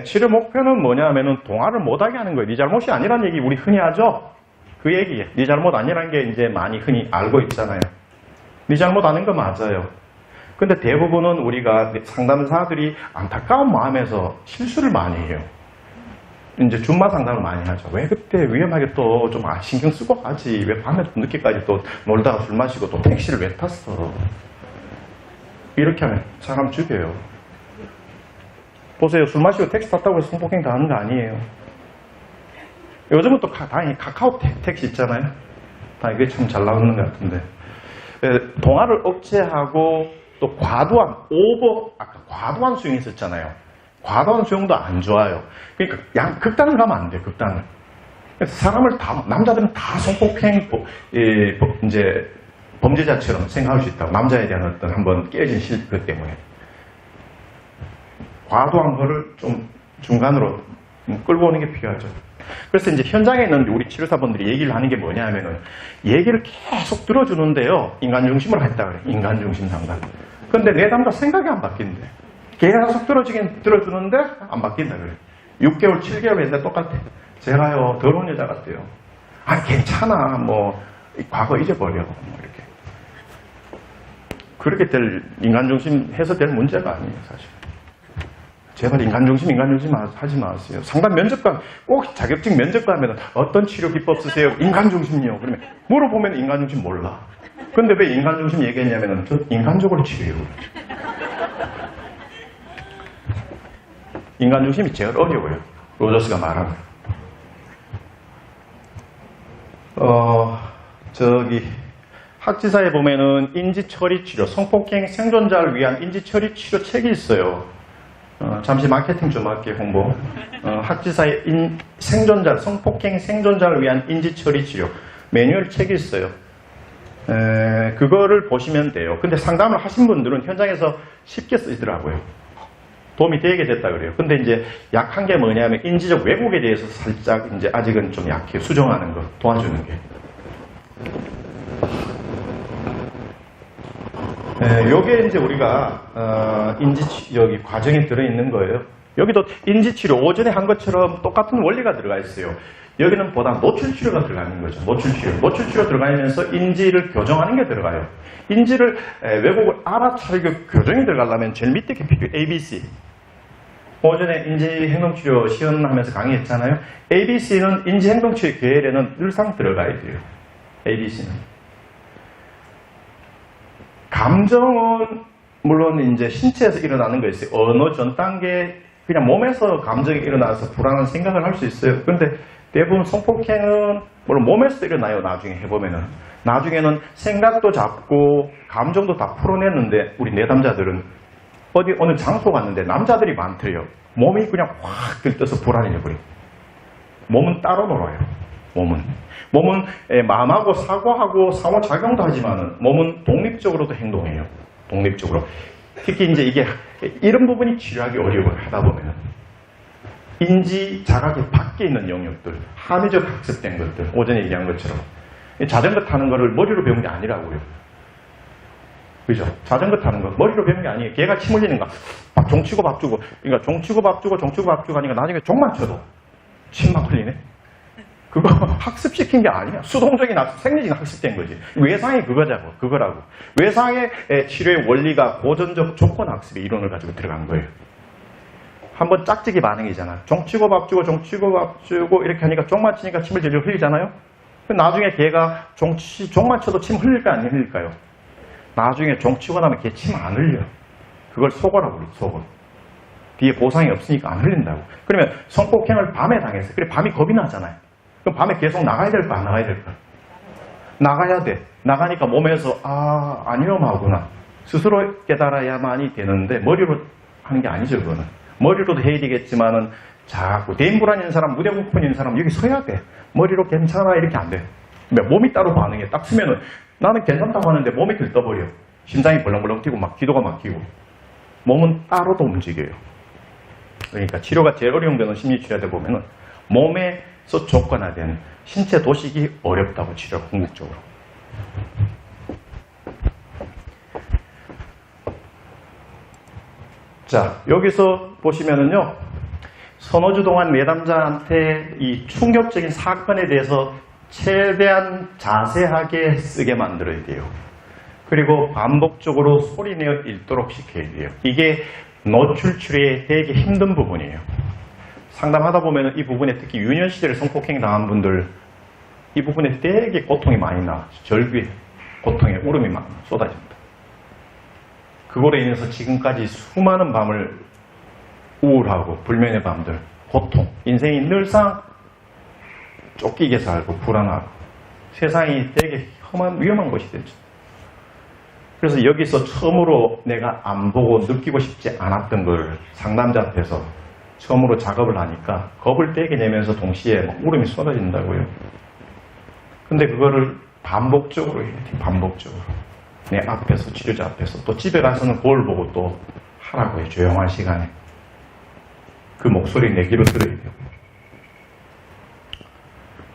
치료 목표는 뭐냐면은 동화를 못하게 하는 거예요. 네 잘못이 아니란 얘기 우리 흔히 하죠. 그 얘기예요. 네 잘못 아니란 게 이제 많이 흔히 알고 있잖아요. 네 잘못 아는 거 맞아요. 근데 대부분은 우리가 상담사들이 안타까운 마음에서 실수를 많이 해요. 이제 준마 상담을 많이 하죠. 왜 그때 위험하게 또 좀 신경 쓰고 하지? 왜 밤에 또 늦게까지 또 놀다가 술 마시고 또 택시를 왜 탔어? 이렇게 하면 사람 죽여요. 보세요. 술 마시고 택시 탔다고 해서 성폭행 당하는 거 아니에요. 요즘은 또 다행히 카카오 택시 있잖아요. 이게 참 잘 나오는 것 같은데. 동화를 억제하고 또 과도한 아까 과도한 수용이 있었잖아요. 과도한 수용도 안 좋아요. 그러니까 극단을 가면 안 돼요. 극단을. 사람을 남자들은 다 성폭행 이제 범죄자처럼 생각할 수 있다고. 남자에 대한 어떤 한번 깨진 실패 때문에. 과도한 거를 좀 중간으로 끌고 오는 게 필요하죠. 그래서 이제 현장에 있는 우리 치료사분들이 얘기를 하는 게 뭐냐 하면은 얘기를 계속 들어주는데요. 인간 중심으로 했다 그래. 인간 중심 상담. 근데 내 남자 생각이 안 바뀐대. 계속 들어주는데 안 바뀐다 그래. 6개월, 7개월 했는데 똑같아. 제가요, 더러운 여자 같대요. 아, 괜찮아. 뭐, 과거 잊어버려. 뭐 이렇게. 그렇게 인간 중심 해서 될 문제가 아니에요, 사실. 제발 인간 중심 하지 마세요. 상담 면접관, 꼭 자격증 면접관 하면 어떤 치료 기법 쓰세요? 인간 중심이요. 그러면 물어보면 인간 중심 몰라. 근데 왜 인간 중심 얘기했냐면은 저 인간적으로 치료해요. 인간 중심이 제일 어려워요. 로저스가 말하는. 학지사에 보면은 인지처리 치료, 성폭행 생존자를 위한 인지처리 치료 책이 있어요. 잠시 마케팅 좀 할게요, 홍보. 학지사의 성폭행 생존자를 위한 인지처리 치료 매뉴얼 책이 있어요. 그거를 보시면 돼요. 근데 상담을 하신 분들은 현장에서 쉽게 쓰더라고요. 도움이 되게 됐다 그래요. 근데 이제 약한 게 뭐냐면 인지적 왜곡에 대해서 살짝 이제 아직은 좀 약해요. 수정하는 거, 도와주는 게. 요게 이제 우리가 여기 과정에 들어있는 거예요. 여기도 인지치료 오전에 한 것처럼 똑같은 원리가 들어가 있어요. 여기는 보다 노출치료가 들어가는 거죠. 노출치료 들어가면서 인지를 교정하는 게 들어가요. 인지를 왜곡을 알아차리고 교정이 들어가려면 제일 밑에 게 필요해요. ABC. 오전에 인지행동치료 시연하면서 강의했잖아요. ABC는 인지행동치료 계열에는 늘상 들어가야 돼요. ABC는. 감정은 물론 이제 신체에서 일어나는 거 있어요. 어느 전 단계 그냥 몸에서 감정이 일어나서 불안한 생각을 할 수 있어요. 근데 대부분 성폭행은 물론 몸에서 일어나요. 나중에 해보면은. 나중에는 생각도 잡고 감정도 다 풀어냈는데 우리 내담자들은 어느 장소 갔는데 남자들이 많대요. 몸이 그냥 확 들떠서 불안해져 버려요. 몸은 따로 놀아요. 몸은 마음하고 사고하고 상호작용도 하지만은 몸은 독립적으로도 행동해요. 독립적으로. 특히 이제 이런 부분이 치료하기 어려워요. 하다 보면은. 인지 자각이 밖에 있는 영역들, 합의적 학습된 것들, 오전에 얘기한 것처럼. 자전거 타는 거를 머리로 배운 게 아니라고요. 그죠? 자전거 타는 거 머리로 배운 게 아니에요. 걔가 침 흘리는 거. 종치고 밥 주고. 그러니까 종치고 밥 주고 하니까 나중에 종만 쳐도 침만 흘리네. 그거 학습시킨 게 아니야. 수동적인 학습, 생리적 학습된 거지. 외상이 그거라고. 외상의 치료의 원리가 고전적 조건 학습의 이론을 가지고 들어간 거예요. 한번 짝짓기 반응이잖아. 종치고 밥 주고 이렇게 하니까 종만 치니까 침을 질질 흘리잖아요. 나중에 걔가 종만 쳐도 침 흘릴까요? 안 흘릴까요? 나중에 종치고 나면 걔 침 안 흘려. 그걸 속어라고 그래, 속어. 뒤에 보상이 없으니까 안 흘린다고. 그러면 성폭행을 밤에 당해서, 그래, 밤이 겁이 나잖아요. 그럼 밤에 계속 나가야 될까, 안 나가야 될까? 나가야 돼. 나가니까 몸에서, 안 위험하구나. 스스로 깨달아야만이 되는데, 머리로 하는 게 아니죠, 그거는. 머리로도 해야 되겠지만은, 자꾸, 대인불안인 사람, 무대공포인 사람, 여기 서야 돼. 머리로 괜찮아, 이렇게 안 돼. 몸이 따로 반응해. 딱 쓰면은, 나는 괜찮다고 하는데 몸이 들떠버려. 심장이 벌렁벌렁 뛰고 막 기도가 막히고. 몸은 따로도 움직여요. 그러니까 치료가 제일 어려운 데는 심리치료하다 보면은 몸에서 조건화된 신체 도식이 어렵다고 치료가 궁극적으로. 자, 여기서 보시면은요. 서너 주 동안 내담자한테 이 충격적인 사건에 대해서 최대한 자세하게 쓰게 만들어야 돼요. 그리고 반복적으로 소리내어 읽도록 시켜야 돼요. 이게 노출출의 되게 힘든 부분이에요. 상담하다 보면 이 부분에 특히 유년 시절에 성폭행 당한 분들 이 부분에 되게 고통이 많이 나. 절규에 고통에 울음이 막 쏟아집니다. 그거로 인해서 지금까지 수많은 밤을 우울하고 불면의 밤들, 고통, 인생이 늘상 쫓기게 살고 불안하고 세상이 되게 험한 위험한 것이 되죠. 그래서 여기서 처음으로 내가 안 보고 느끼고 싶지 않았던 걸 상담자 앞에서 처음으로 작업을 하니까 겁을 떼게 내면서 동시에 막 울음이 쏟아진다고요. 근데 그거를 반복적으로 해야 돼. 반복적으로. 내 앞에서, 치료자 앞에서. 또 집에 가서는 거울 보고 또 하라고 해요. 조용한 시간에. 그 목소리 내 귀로 들어야 돼요.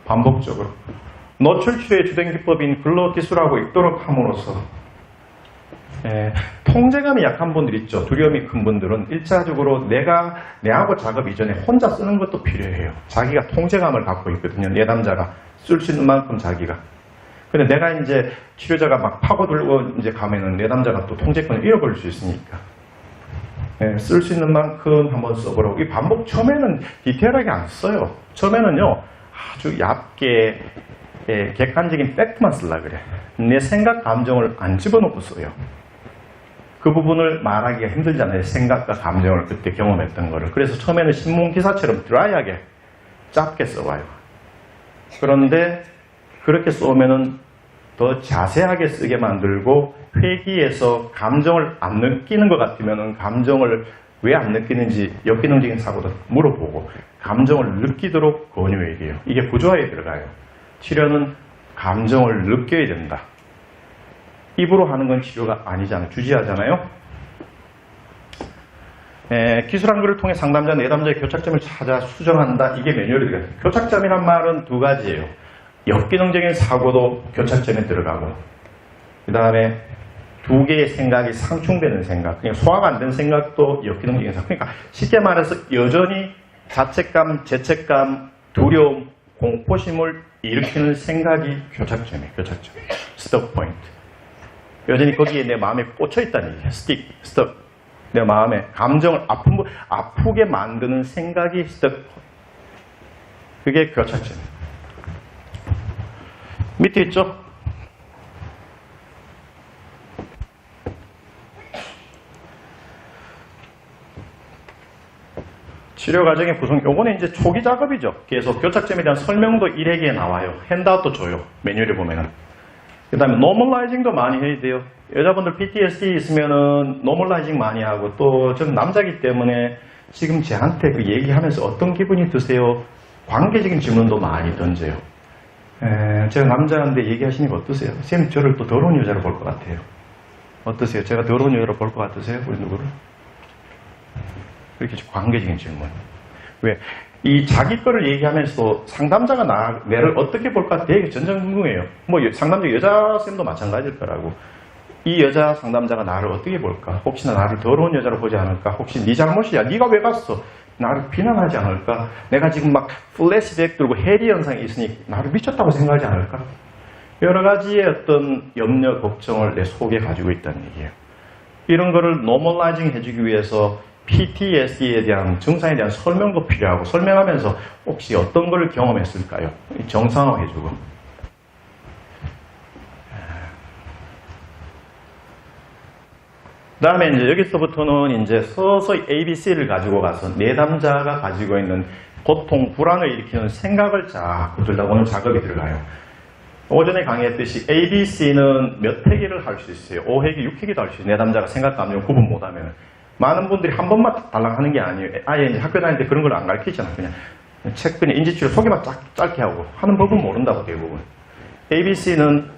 반복적으로. 노출치료의 주된 기법인 글로기술하고 읽도록 함으로써 통제감이 약한 분들 있죠. 두려움이 큰 분들은 1차적으로 내가 내하고 작업 이전에 혼자 쓰는 것도 필요해요. 자기가 통제감을 갖고 있거든요. 내담자가 쓸 수 있는 만큼 자기가. 근데 내가 이제 치료자가 막 파고들고 이제 가면은 내담자가 또 통제권을 잃어버릴 수 있으니까. 쓸 수 있는 만큼 한번 써보라고. 이 반복 처음에는 디테일하게 안 써요. 처음에는요 아주 얇게 객관적인 팩트만 쓰려고 그래. 내 생각, 감정을 안 집어넣고 써요. 그 부분을 말하기가 힘들잖아요. 생각과 감정을 그때 경험했던 거를. 그래서 처음에는 신문 기사처럼 드라이하게 짧게 써봐요. 그런데 그렇게 쏘면은 더 자세하게 쓰게 만들고 회기에서 감정을 안 느끼는 것 같으면은 감정을 왜 안 느끼는지 역기능적인 사고도 물어보고 감정을 느끼도록 권유해야 돼요. 이게 구조화에 들어가요. 치료는 감정을 느껴야 된다. 입으로 하는 건 치료가 아니잖아요. 주지하잖아요. 기술 한글을 통해 상담자, 내담자의 교착점을 찾아 수정한다. 이게 매뉴얼이 들어가요. 교착점이란 말은 두 가지예요. 역기능적인 사고도 교착점에 들어가고 그 다음에 두 개의 생각이 상충되는 생각, 그냥 소화가 안 된 생각도 역기능적인 사고. 그러니까 쉽게 말해서 여전히 자책감, 죄책감, 두려움, 공포심을 일으키는 생각이 교착점이에요. 교착점. 스톱 포인트. 여전히 거기에 내 마음에 꽂혀있다는 얘기예요. 스틱, 스톱. 내 마음에 감정을 아프게 만드는 생각이 스톱 포인트. 그게 교착점이에요. 밑에 있죠? 치료 과정의 구성, 요거는 이제 초기 작업이죠. 계속 교착점에 대한 설명도 1회기에 나와요. 핸드아웃도 줘요. 매뉴얼에 보면은. 그 다음에 노멀라이징도 많이 해야 돼요. 여자분들 PTSD 있으면은 노멀라이징 많이 하고 또 전 남자이기 때문에 지금 저한테 그 얘기하면서 어떤 기분이 드세요? 관계적인 질문도 많이 던져요. 제가 남자인데 얘기하시니까 어떠세요? 쌤 저를 또 더러운 여자로 볼 것 같아요. 어떠세요? 제가 더러운 여자로 볼 것 같으세요? 우리 누구를? 이렇게 관계적인 질문. 왜? 이 자기 거를 얘기하면서도 상담자가 내를 어떻게 볼까 되게 전전긍긍해요. 뭐 상담자 여자쌤도 마찬가지일 거라고. 이 여자 상담자가 나를 어떻게 볼까? 혹시나 나를 더러운 여자로 보지 않을까? 혹시 네 잘못이야? 네가 왜 갔어? 나를 비난하지 않을까? 내가 지금 막 플래시백 들고 해리 현상이 있으니 나를 미쳤다고 생각하지 않을까? 여러 가지의 어떤 염려, 걱정을 내 속에 가지고 있다는 얘기예요. 이런 거를 노멀라이징 해주기 위해서 PTSD에 대한 증상에 대한 설명도 필요하고 설명하면서 혹시 어떤 걸 경험했을까요? 정상화해주고. 그 다음에 이제 여기서부터는 이제 서서히 ABC를 가지고 가서 내담자가 가지고 있는 고통, 불안을 일으키는 생각을 자꾸 들다보는 작업이 들어가요. 오전에 강의했듯이 ABC는 몇 회기를 할 수 있어요. 5회기, 6회기도 할 수 있어요. 내담자가 생각, 감정 구분 못하면. 많은 분들이 한 번만 달랑 하는 게 아니에요. 아예 이제 학교 다닐 때 그런 걸 안 가르치잖아. 그냥 인지치료 소개만 짧게 하고 하는 법은 모른다고 대부분. ABC는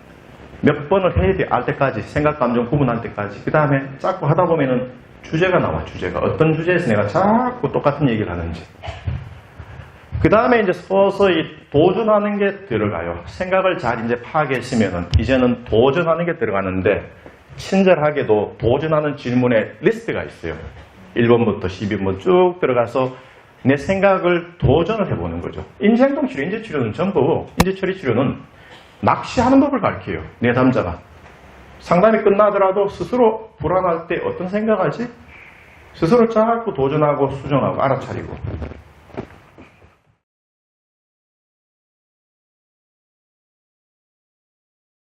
몇 번을 해야 돼. 알 때까지. 생각, 감정 구분할 때까지. 그 다음에 자꾸 하다 보면은 주제가 나와. 주제가. 어떤 주제에서 내가 자꾸 똑같은 얘기를 하는지. 그 다음에 이제 서서히 도전하는 게 들어가요. 생각을 잘 이제 파악했으면은 이제는 도전하는 게 들어가는데 친절하게도 도전하는 질문의 리스트가 있어요. 1번부터 12번 쭉 들어가서 내 생각을 도전을 해보는 거죠. 인지행동치료, 인지치료는 전부, 인지처리치료는 낚시하는 법을 가르쳐요. 내담자가. 상담이 끝나더라도 스스로 불안할 때 어떤 생각하지? 스스로 자꾸 도전하고 수정하고 알아차리고